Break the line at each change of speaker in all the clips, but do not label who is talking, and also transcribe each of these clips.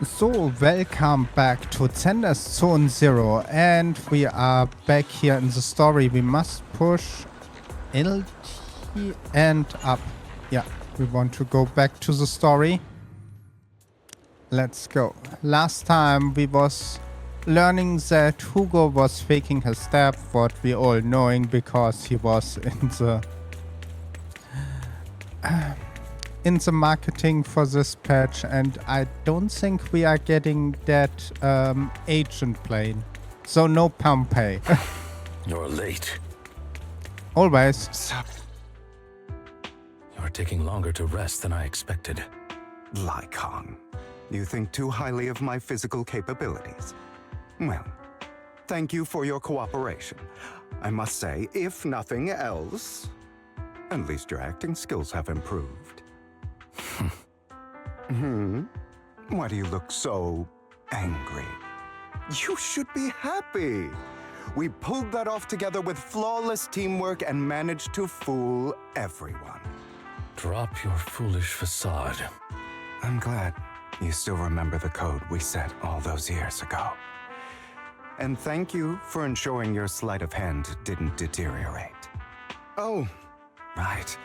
So, welcome back to Zenless Zone Zero, and we are back here in the story. We must push LT and up. Yeah, we want to go back to the story. Let's go. Last time we was learning that Hugo was faking his death, what we all knowing because he was in the marketing for this patch, and I don't think we are getting that agent plane. So no Pompeii.
You're late.
Always.
Sup,
You're taking longer to rest than I expected.
Lycon. You think too highly of my physical capabilities. Well, thank you for your cooperation. I must say, if nothing else, at least your acting skills have improved. Why do you look so angry? You should be happy. We pulled that off together with flawless teamwork and managed to fool everyone.
Drop your foolish facade.
I'm glad you still remember the code we set all those years ago. And thank you for ensuring your sleight of hand didn't deteriorate. Oh, right.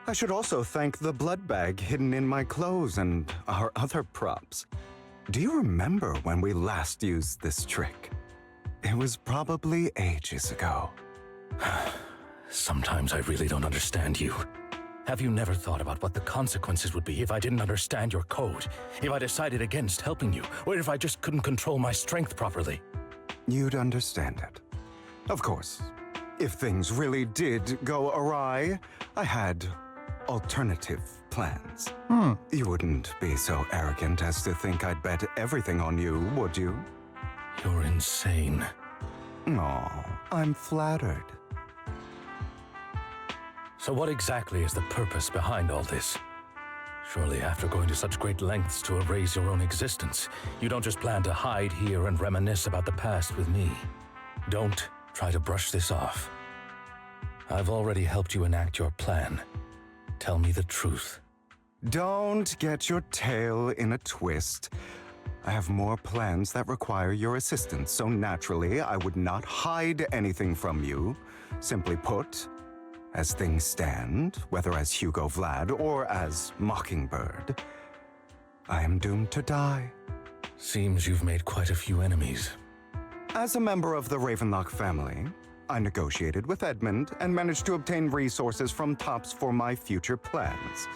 I should also thank the blood bag hidden in my clothes and our other props. Do you remember when we last used this trick? It was probably ages ago.
Sometimes I really don't understand you. Have you never thought about what the consequences would be if I didn't understand your code? If I decided against helping you? Or if I just couldn't control my strength properly?
You'd understand it. Of course, if things really did go awry, I had alternative plans. You wouldn't be so arrogant as to think I'd bet everything on you, would you?
You're insane.
Aw, I'm flattered.
So what exactly is the purpose behind all this? Surely after going to such great lengths to erase your own existence, you don't just plan to hide here and reminisce about the past with me. Don't try to brush this off. I've already helped you enact your plan. Tell me the truth.
Don't get your tail in a twist. I have more plans that require your assistance, so naturally I would not hide anything from you. Simply put, as things stand, whether as Hugo Vlad or as Mockingbird, I am doomed to die.
Seems you've made quite a few enemies.
As a member of the Ravenlock family, I negotiated with Edmund and managed to obtain resources from Tops for my future plans.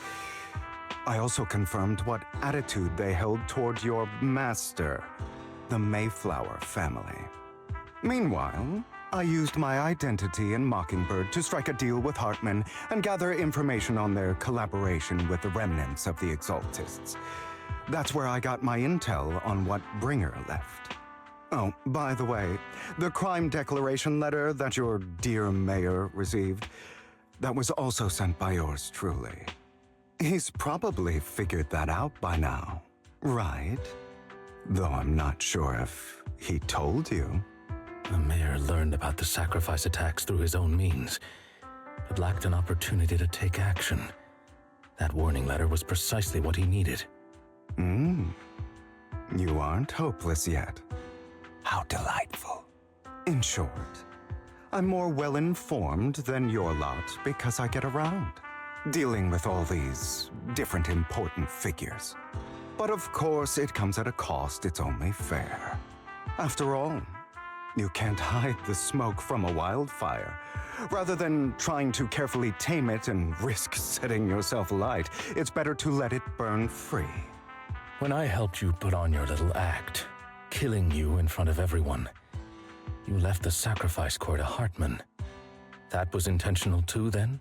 I also confirmed what attitude they held toward your master, the Mayflower family. Meanwhile, I used my identity in Mockingbird to strike a deal with Hartman and gather information on their collaboration with the remnants of the Exaltists. That's where I got my intel on what Bringer left. Oh, by the way, the crime declaration letter that your dear mayor received, that was also sent by yours truly. He's probably figured that out by now, right? Though I'm not sure if he told you.
The mayor learned about the sacrifice attacks through his own means, but lacked an opportunity to take action. That warning letter was precisely what he needed.
You aren't hopeless yet. How delightful. In short, I'm more well-informed than your lot because I get around, dealing with all these different important figures. But of course, it comes at a cost. It's only fair. After all, you can't hide the smoke from a wildfire. Rather than trying to carefully tame it and risk setting yourself alight, it's better to let it burn free.
When I helped you put on your little act, killing you in front of everyone, you left the sacrifice core to Hartman. That was intentional too, then?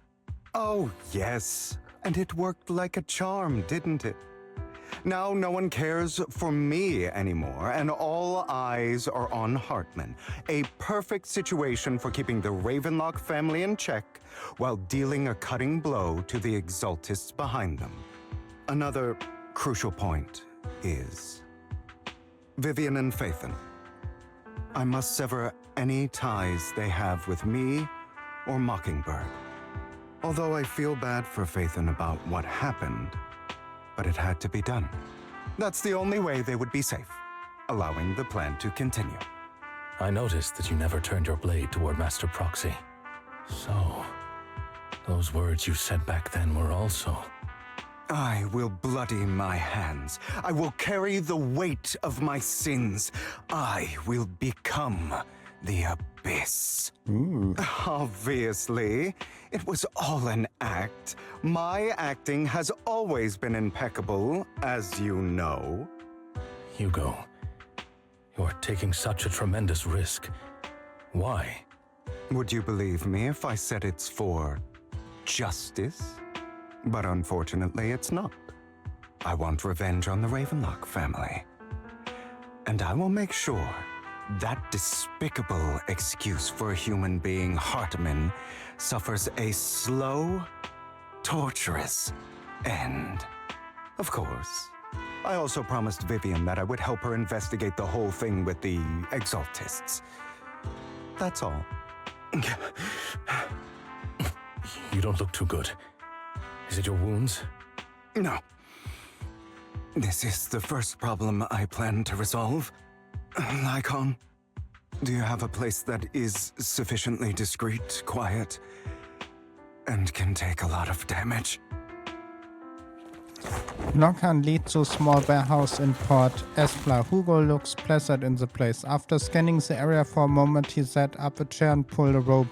Oh, yes. And it worked like a charm, didn't it? Now no one cares for me anymore, and all eyes are on Hartman. A perfect situation for keeping the Ravenlock family in check while dealing a cutting blow to the Exaltists behind them. Another crucial point is Vivian and Phaethon. I must sever any ties they have with me or Mockingbird. Although I feel bad for Phaethon about what happened, but it had to be done. That's the only way they would be safe, allowing the plan to continue.
I noticed that you never turned your blade toward Master Proxy. So, those words you said back then were also...
I will bloody my hands. I will carry the weight of my sins. I will become the abyss. Obviously, it was all an act. My acting has always been impeccable, as you know.
Hugo, you're taking such a tremendous risk. Why?
Would you believe me if I said it's for justice? But unfortunately, it's not. I want revenge on the Ravenlock family. And I will make sure that despicable excuse for a human being, Hartman, suffers a slow, torturous end. Of course, I also promised Vivian that I would help her investigate the whole thing with the Exaltists. That's all.
You don't look too good. Is it your wounds?
No. This is the first problem I plan to resolve. Lycon, do you have a place that is sufficiently discreet, quiet, and can take a lot of damage?
Lycon leads to a small warehouse in Port Espla. Hugo looks pleasant in the place. After scanning the area for a moment, he set up a chair and pulled a rope.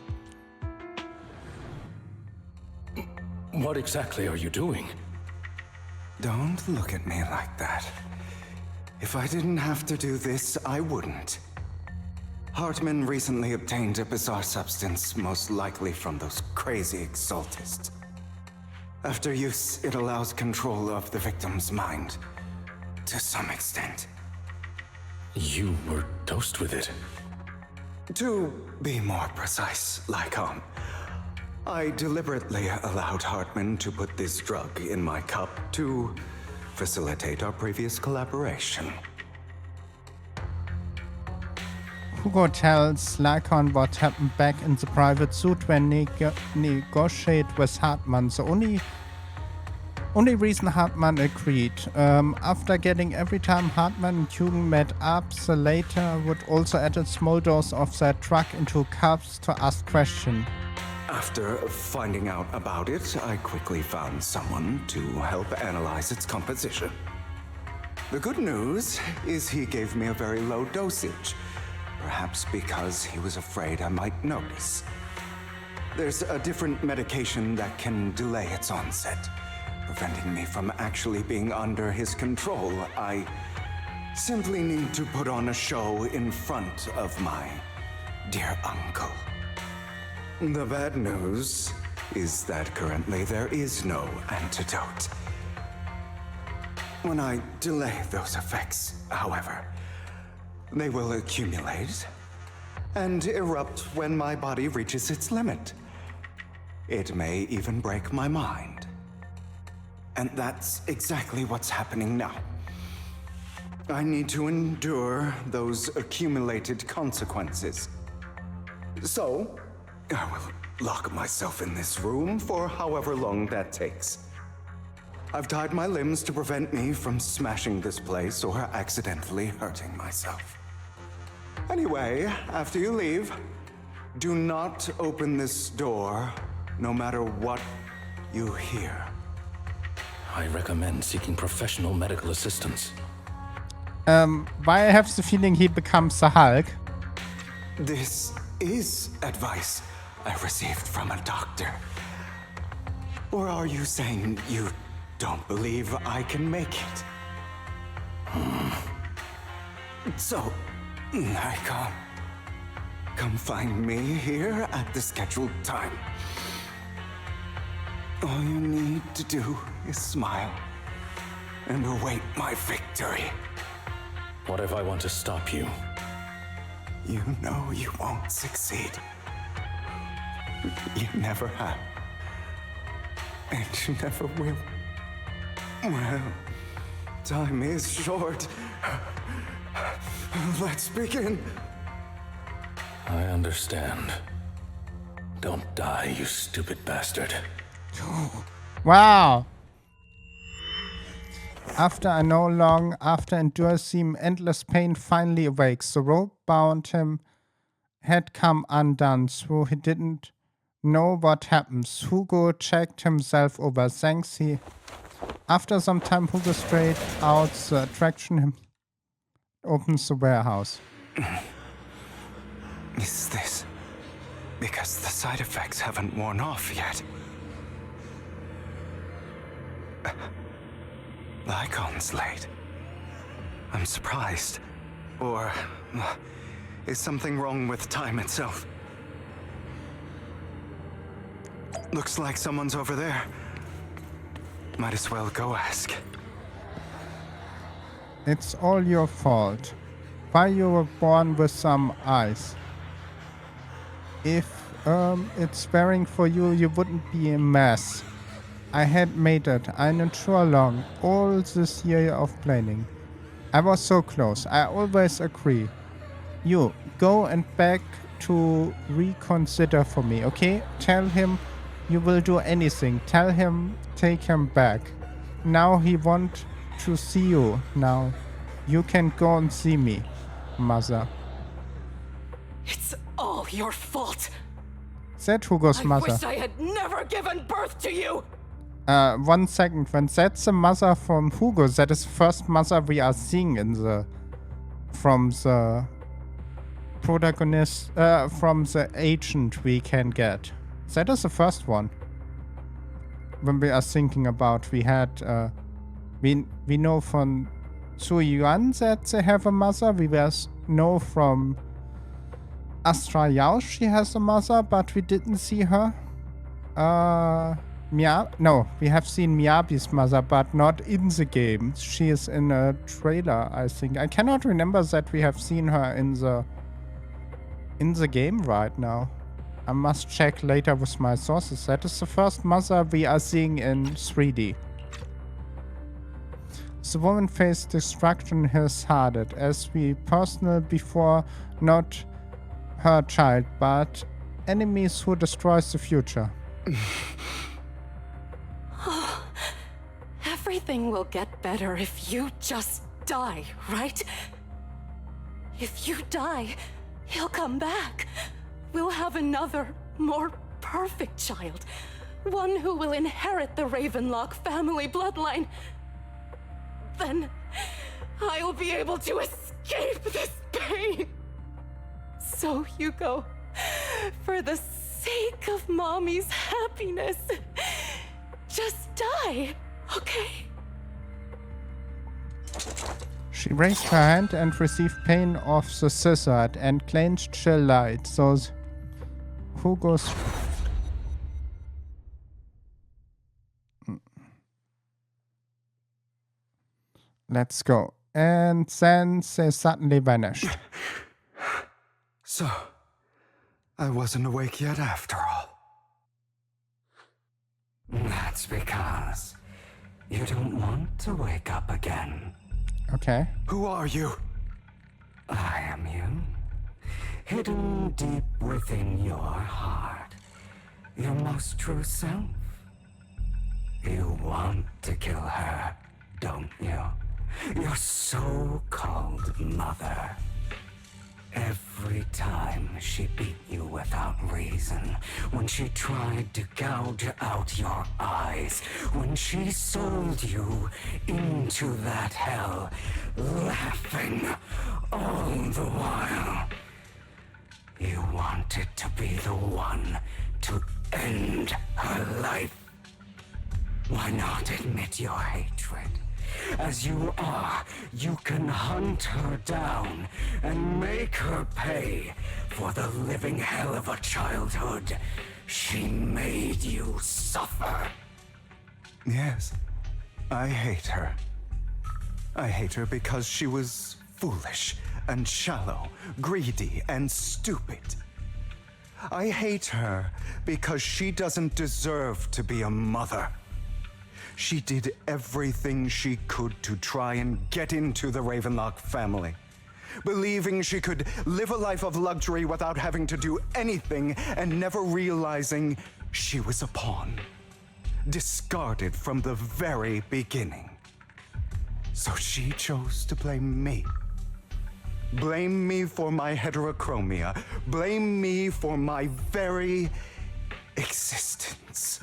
What exactly are you doing?
Don't look at me like that. If I didn't have to do this, I wouldn't. Hartman recently obtained a bizarre substance, most likely from those crazy Exaltists. After use, it allows control of the victim's mind, to some extent.
You were dosed with it.
To be more precise, Lycon, I deliberately allowed Hartman to put this drug in my cup to facilitate our previous collaboration.
Hugo tells Lycon what happened back in the private suit when negotiate with Hartman. The only reason Hartman agreed. After getting every time Hartman and Hugo met up, the latter would also add a small dose of that drug into cups to ask questions.
After finding out about it, I quickly found someone to help analyze its composition. The good news is he gave me a very low dosage, perhaps because he was afraid I might notice. There's a different medication that can delay its onset, preventing me from actually being under his control. I simply need to put on a show in front of my dear uncle. The bad news is that currently there is no antidote. When I delay those effects, however, they will accumulate and erupt when my body reaches its limit. It may even break my mind. And that's exactly what's happening now. I need to endure those accumulated consequences. So, I will lock myself in this room for however long that takes. I've tied my limbs to prevent me from smashing this place or accidentally hurting myself. Anyway, after you leave, do not open this door, no matter what you hear.
I recommend seeking professional medical assistance.
Why I have the feeling he becomes the Hulk.
This is advice I received from a doctor. Or are you saying you don't believe I can make it? So, Lycon, come find me here at the scheduled time. All you need to do is smile and await my victory.
What if I want to stop you?
You know you won't succeed. You never have. And you never will. Well, time is short. Let's begin.
I understand. Don't die, you stupid bastard.
Wow. After I know long, after endures seem endless pain finally awakes. The rope bound him had come undone, so he didn't know what happens. Hugo checked himself over. Thanks, he... After some time, Hugo straight out the attraction him opens the warehouse.
Is this because the side effects haven't worn off yet? The icon's late. I'm surprised. Or is something wrong with time itself? Looks like someone's over there. Might as well go ask.
It's all your fault. Why you were born with some eyes. If it's sparing for you, you wouldn't be a mess. I had made it. I knew too long. All this year of planning. I was so close. I always agree. You, go and beg to reconsider for me, okay? Tell him you will do anything. Tell him, take him back. Now he wants to see you. Now, you can go and see me, mother.
It's all your fault.
Said Hugo's mother.
I wish I had never given birth to you.
1 second. When that's the mother from Hugo, that is the first mother we are seeing in the... From the protagonist, from the agent we can get. That is the first one. When we are thinking about, we had, we know from Su Yuan that they have a mother. We know from Astra Yao she has a mother, but we didn't see her. No, we have seen Miyabi's mother, but not in the game. She is in a trailer, I think. I cannot remember that we have seen her in the game right now. I must check later with my sources. That is the first mother we are seeing in 3D. The woman faced destruction has hearted, as we personal before, not her child, but enemies who destroys the future.
Everything will get better if you just die, right? If you die, he'll come back. We'll have another, more perfect child. One who will inherit the Ravenlock family bloodline. Then I'll be able to escape this pain. So, Hugo, for the sake of Mommy's happiness, just die, okay?
She raised her hand and received pain of the scissor and clenched chill light, so Hugo's... Let's go. And then they suddenly vanished.
So, I wasn't awake yet after all.
That's because you don't want to wake up again.
Okay.
Who are you?
I am you. Hidden deep within your heart. Your most true self. You want to kill her, don't you? Your so-called mother. Every time she beat you without reason, when she tried to gouge out your eyes, when she sold you into that hell, laughing all the while. You wanted to be the one to end her life. Why not admit your hatred? As you are, you can hunt her down and make her pay for the living hell of a childhood she made you suffer.
Yes, I hate her. I hate her because she was foolish and shallow, greedy and stupid. I hate her because she doesn't deserve to be a mother. She did everything she could to try and get into the Ravenlock family, believing she could live a life of luxury without having to do anything and never realizing she was a pawn, discarded from the very beginning. So she chose to blame me. Blame me for my heterochromia. Blame me for my very existence.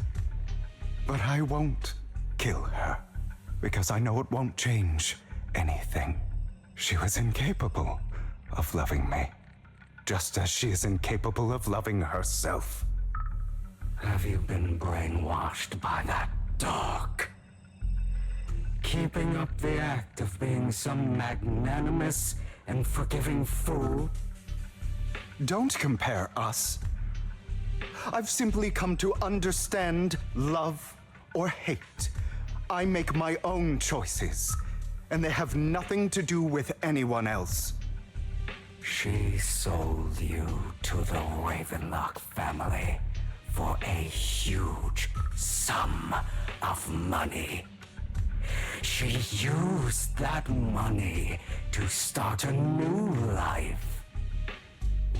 But I won't kill her, because I know it won't change anything. She was incapable of loving me, just as she is incapable of loving herself.
Have you been brainwashed by that dog? Keeping up the act of being some magnanimous and forgiving fool?
Don't compare us. I've simply come to understand love or hate. I make my own choices, and they have nothing to do with anyone else.
She sold you to the Ravenlock family for a huge sum of money. She used that money to start a new life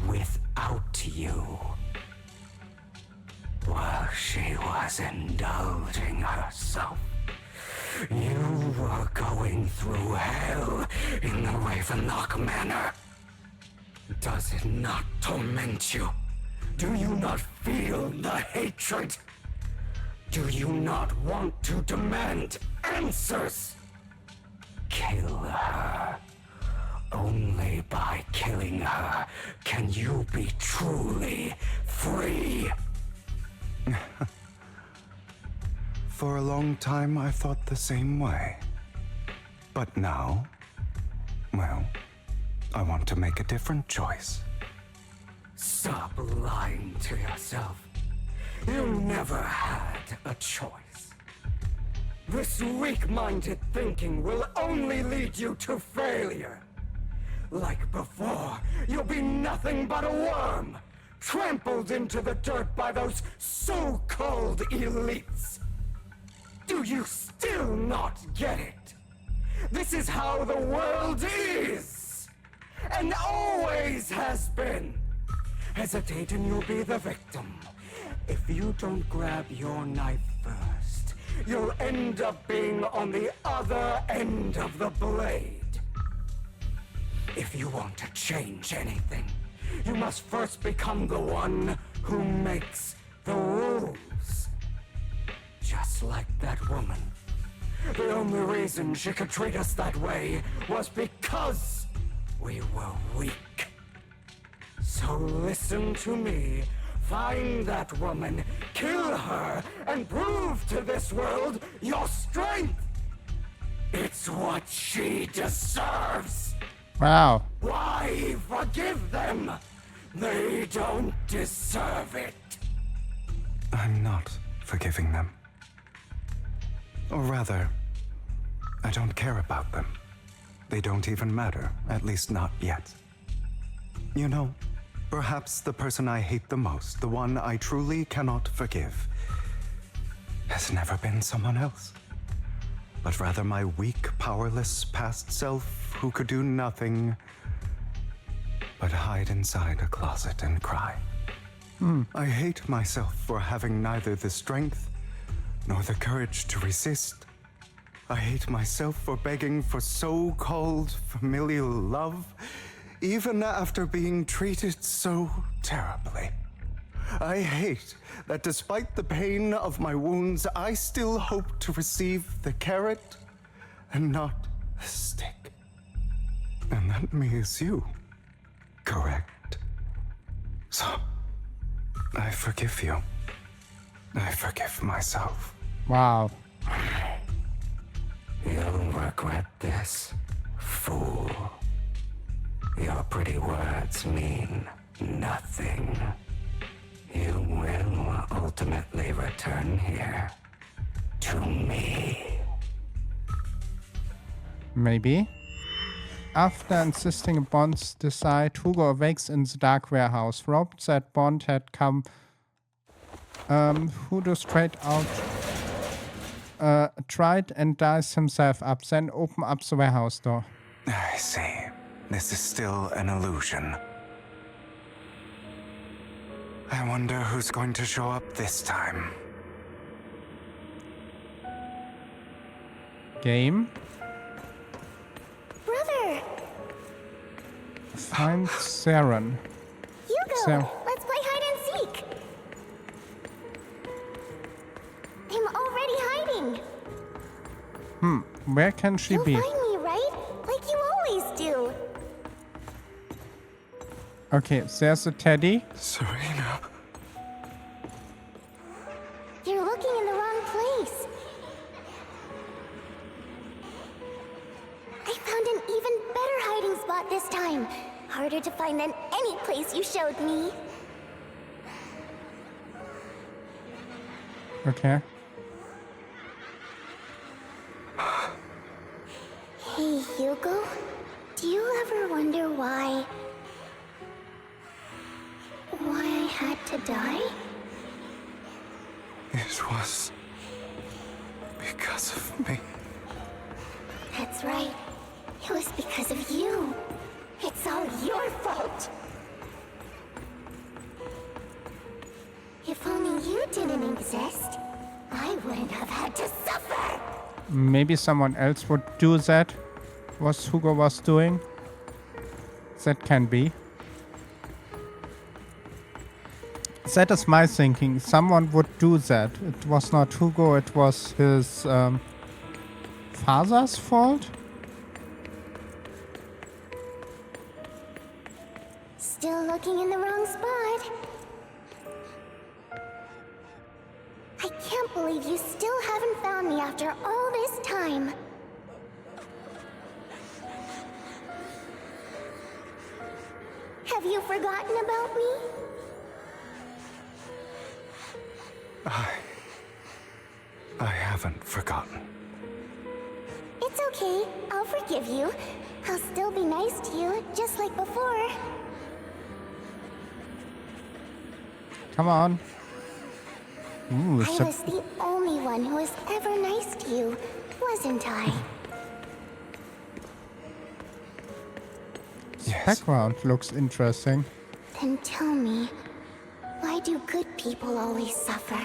without you. While she was indulging herself, you were going through hell in the Ravenlock Manor. Does it not torment you? Do you not feel the hatred? Do you not want to demand answers? Kill her. Only by killing her can you be truly free.
For a long time, I thought the same way. But now, well, I want to make a different choice.
Stop lying to yourself. You never had a choice. This weak-minded thinking will only lead you to failure. Like before, you'll be nothing but a worm, trampled into the dirt by those so-called elites. Do you still not get it? This is how the world is, and always has been. Hesitate and you'll be the victim. If you don't grab your knife first, you'll end up being on the other end of the blade. If you want to change anything, you must first become the one who makes the rules. Just like that woman. The only reason she could treat us that way was because we were weak. So listen to me. Find that woman, kill her, and prove to this world your strength. It's what she deserves.
Wow.
Why forgive them? They don't deserve it.
I'm not forgiving them. Or rather, I don't care about them. They don't even matter, at least not yet. You know, perhaps the person I hate the most, the one I truly cannot forgive, has never been someone else, but rather my weak, powerless past self who could do nothing but hide inside a closet and cry. I hate myself for having neither the strength nor the courage to resist. I hate myself for begging for so-called familial love, even after being treated so terribly. I hate that despite the pain of my wounds, I still hope to receive the carrot and not the stick. And that me is you, correct? So, I forgive you. I forgive myself.
Wow.
You'll regret this, fool. Your pretty words mean nothing. You will ultimately return here to me.
Maybe. After insisting Bond's decide, Hugo awakes in the dark warehouse. Rope that Bond had come. Hugo straight out. Tried and dies himself up, then open up the warehouse door.
I see. This is still an illusion. I wonder who's going to show up this time.
Game. Find Saren.
Hugo, let's play hide and seek. I'm already hiding.
Where can she
You'll
be?
find me, right? Like you always do.
Okay, there's a teddy.
Serena.
You're looking in the wrong place. I found an even better hiding spot this time. Harder to find than any place you showed me.
Okay.
Hey, Hugo. Do you ever wonder why I had to die?
It was because of me.
That's right. It was because of you. It's all your fault. If only you didn't exist, I wouldn't have had to suffer.
Maybe someone else would do that. What Hugo was doing. That can be. That is my thinking. Someone would do that. It was not Hugo, it was his father's fault.
Still looking in the wrong spot. I can't believe you still haven't found me after all this time. Have you forgotten about me?
I haven't forgotten.
It's okay. I'll forgive you. I'll still be nice to you, just like before.
Come on. Ooh,
I was the only one who was ever nice to you, wasn't I?
Yes.
background looks interesting.
Then tell me, why do good people always suffer?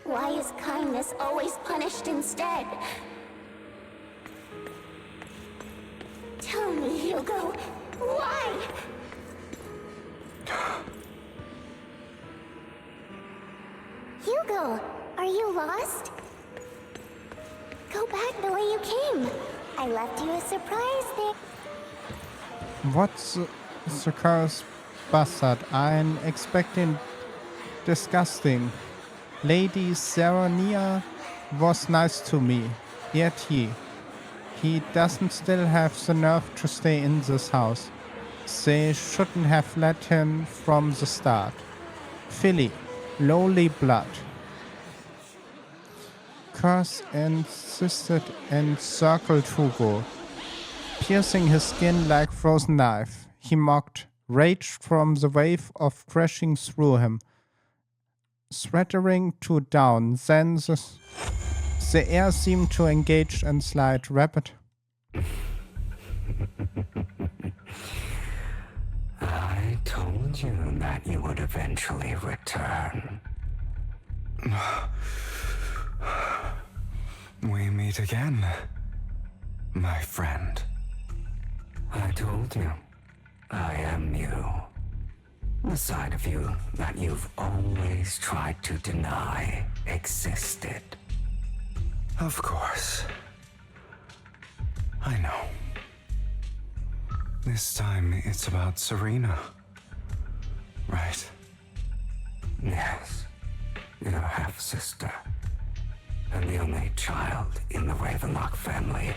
Why is kindness always punished instead? Tell me, Hugo, why? Hugo, are you lost? Go back the way you came. I left you a surprise there.
What's the curse bastard? I'm expecting disgusting. Lady Serenia was nice to me, yet he doesn't still have the nerve to stay in this house. They shouldn't have let him from the start. Philly, lowly blood. Curse insisted and circled Hugo, piercing his skin like frozen knife. He mocked, raged from the wave of crashing through him, threatening to down. Then the air seemed to engage and slide rapid.
I told you that you would eventually return.
We meet again, my friend.
I told you, I am you. The side of you that you've always tried to deny existed.
Of course. I know. This time it's about Serena. Right?
Yes, your half-sister, and the only child in the Ravenlock family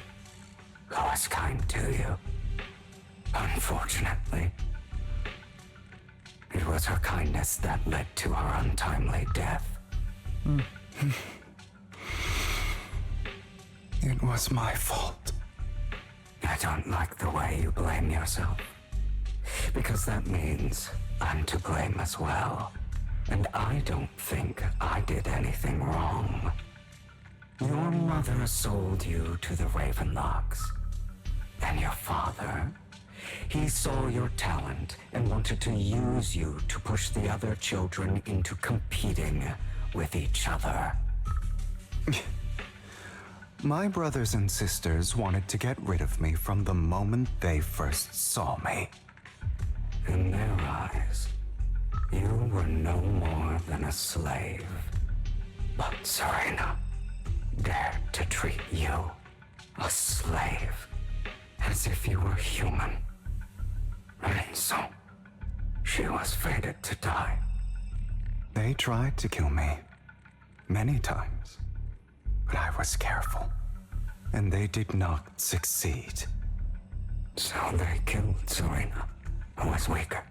who was kind to you. Unfortunately, it was her kindness that led to her untimely death.
It was my fault.
I don't like the way you blame yourself, because that means I'm to blame as well. And I don't think I did anything wrong. Your mother sold you to the Ravenlocks. And your father, he saw your talent and wanted to use you to push the other children into competing with each other.
My brothers and sisters wanted to get rid of me from the moment they first saw me.
In their eyes, you were no more than a slave. But Serena dared to treat you, a slave, as if you were human. And so, she was fated to die.
They tried to kill me many times, but I was careful, and they did not succeed.
So they killed Serena, who was weaker,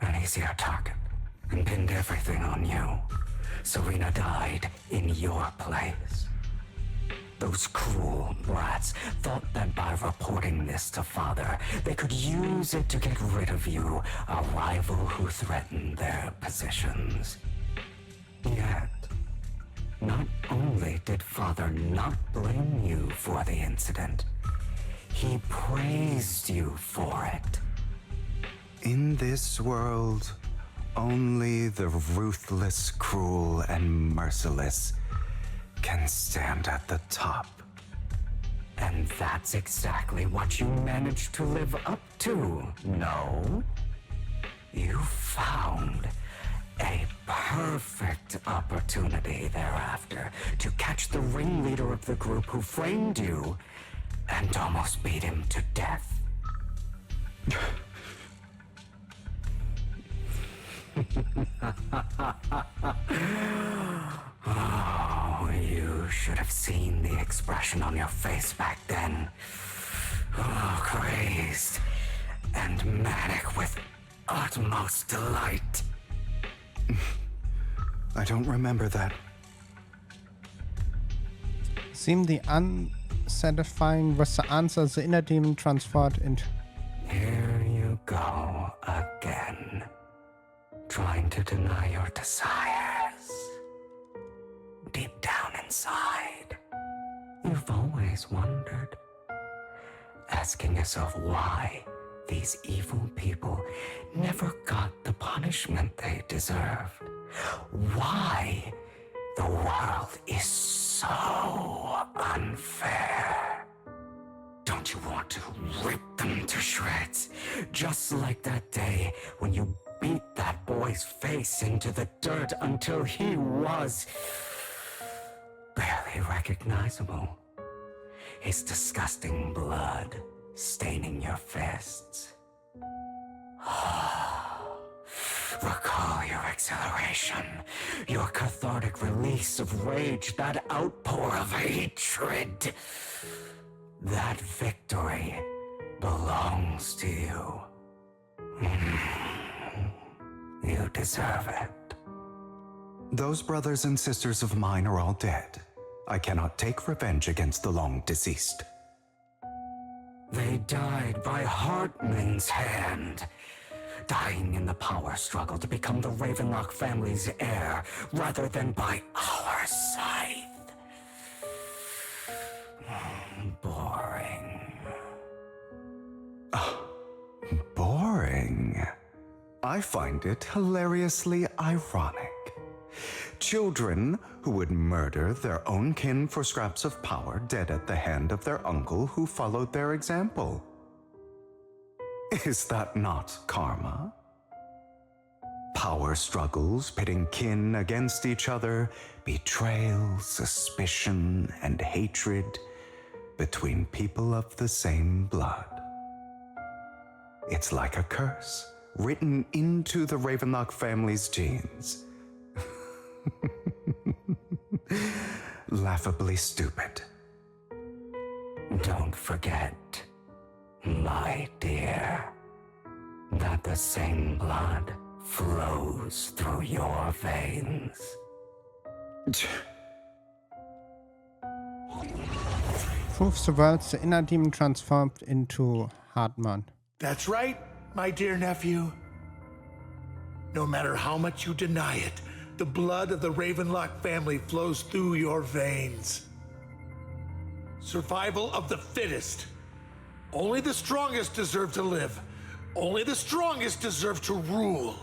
an easier target, and pinned everything on you. Serena died in your place. Those cruel brats thought that by reporting this to Father, they could use it to get rid of you, a rival who threatened their positions. Yet, not only did Father not blame you for the incident, he praised you for it.
In this world, only the ruthless, cruel, and merciless can stand at the top.
And that's exactly what you managed to live up to, no? You found a perfect opportunity thereafter to catch the ringleader of the group who framed you and almost beat him to death. Oh, you should have seen the expression on your face back then. Oh, crazed and manic with utmost delight.
I don't remember that.
Seemed the unsatisfying was the answer the inner demon transferred into.
Here you go again, trying to deny your desires. Deep down inside, you've always wondered, asking yourself why these evil people never got the punishment they deserved. Why the world is so unfair. Don't you want to rip them to shreds? Just like that day when you beat that boy's face into the dirt until he was barely recognizable. His disgusting blood staining your fists. Recall your exhilaration, your cathartic release of rage, that outpour of hatred. That victory belongs to you. You deserve it.
Those brothers and sisters of mine are all dead. I cannot take revenge against the long deceased.
They died by Hartman's hand, dying in the power struggle to become the Ravenlock family's heir, rather than by our scythe. Boring.
Boring. I find it hilariously ironic. Children who would murder their own kin for scraps of power dead at the hand of their uncle who followed their example. Is that not karma? Power struggles pitting kin against each other, betrayal, suspicion, and hatred between people of the same blood. It's like a curse written into the Ravenlock family's genes. Laughably stupid.
Don't forget, my dear, that the same blood flows through your veins.
Proves the world the inner demon transformed into Hartman.
That's right, my dear nephew. No matter how much you deny it, the blood of the Ravenlock family flows through your veins. Survival of the fittest. Only the strongest deserve to live. Only the strongest deserve to rule.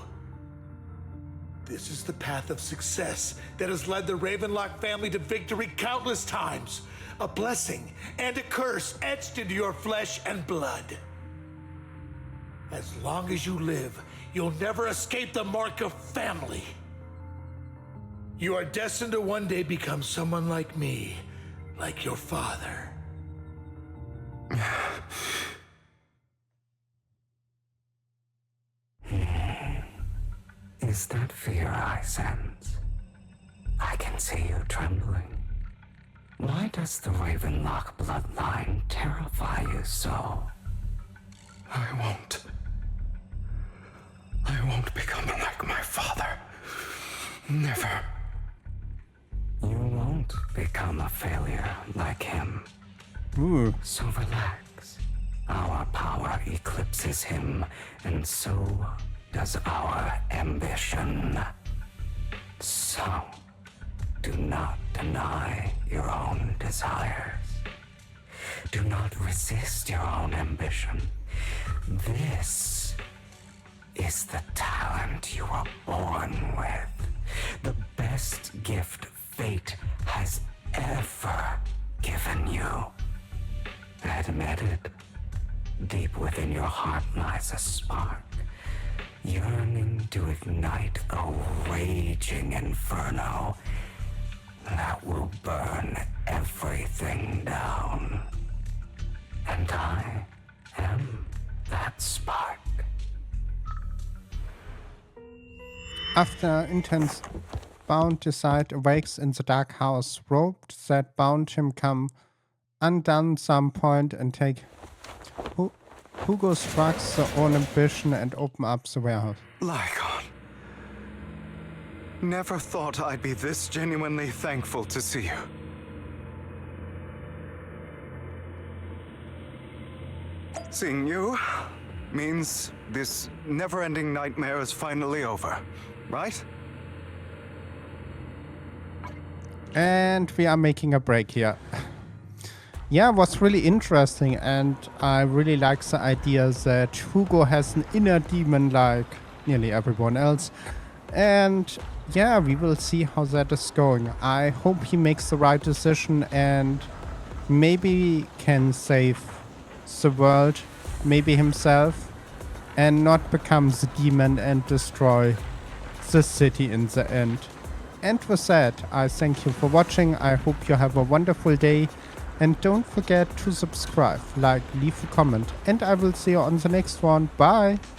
This is the path of success that has led the Ravenlock family to victory countless times. a blessing and a curse etched into your flesh and blood. As long as you live, you'll never escape the mark of family. You are destined to one day become someone like me, like your father.
Is that fear I sense? I can see you trembling. Why does the Ravenlock bloodline terrify you so?
I won't become like my father. Never.
You won't become a failure like him.
Ooh.
So relax. Our power eclipses him, and so does our ambition. So, do not deny your own desires. Do not resist your own ambition. This is the talent you were born with. The best gift fate has ever given you. Admit it. Deep within your heart lies a spark, yearning to ignite a raging inferno that will burn everything down. And I am that spark.
After intense bound decide awakes in the dark house, roped that bound him come undone some point and take Hugo strikes their own ambition and open up the warehouse.
Lycon. Never thought I'd be this genuinely thankful to see you. Seeing you means this never-ending nightmare is finally over, right?
And we are making a break here. Yeah, it was really interesting, and I really like the idea that Hugo has an inner demon like nearly everyone else. And yeah, we will see how that is going. I hope he makes the right decision and maybe can save the world, maybe himself, and not become the demon and destroy the city in the end. And with that, I thank you for watching. I hope you have a wonderful day. And don't forget to subscribe, like, leave a comment. And I will see you on the next one. Bye!